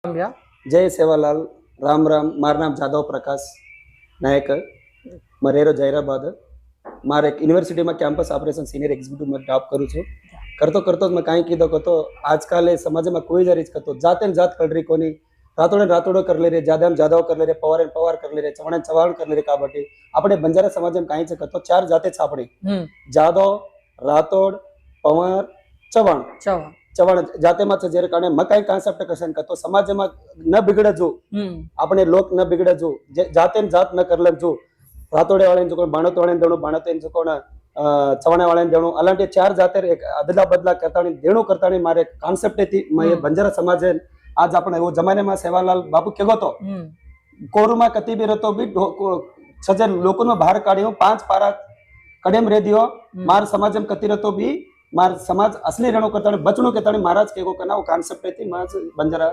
भैया। जय सेवालाल राम राम मार नाम जादव प्रकाश नायक मरेरो जैराबाद मारे यूनिवर्सिटी में कैंपस ऑपरेशन सीनियर एग्जीक्यूटिव में जॉब करूँ छू करतो करतो मैं कहीं कीधो कतो आजकल समाज में कोई जरीज कतो जाते न जात कल रही कोनी रातोड़े रातोड़ो कर ले रे जादव जादव कर ले रे पवार पवार कर ले रे चवण चवाण कर ले रे काबटी अपने बंजारा समाज में कहीं कतो चार जाते छापड़ी जादव रातोड़ पवार चवण चवा चवण जाते में जेरे कारणे मकाई कांसेप्ट कशन करतो समाज में न बिगड़े जो अपने लोक न बिगड़े जो जाते न जात न करले जो रातोड़े वाले जो बाणत वाले देणो बाणते जो कोण चवणे वाले देणो अलांटी चार जाते एक अदला बदला करतानी देणो करतानी मारे कांसेप्ट थी मैं बंजारा समाज आज अपने वो जमाने में सेवालाल बापू केगो तो कोरुमा कती भी रहतो भी सजे लोकों में बाहर काढ्यो 5 पारा कडेम रे दियो मार समाज में कती रहतो भी मार समाज असली रणो करता बचनो के महाराज के कना वो कांसेप्ट थी मार बंजारा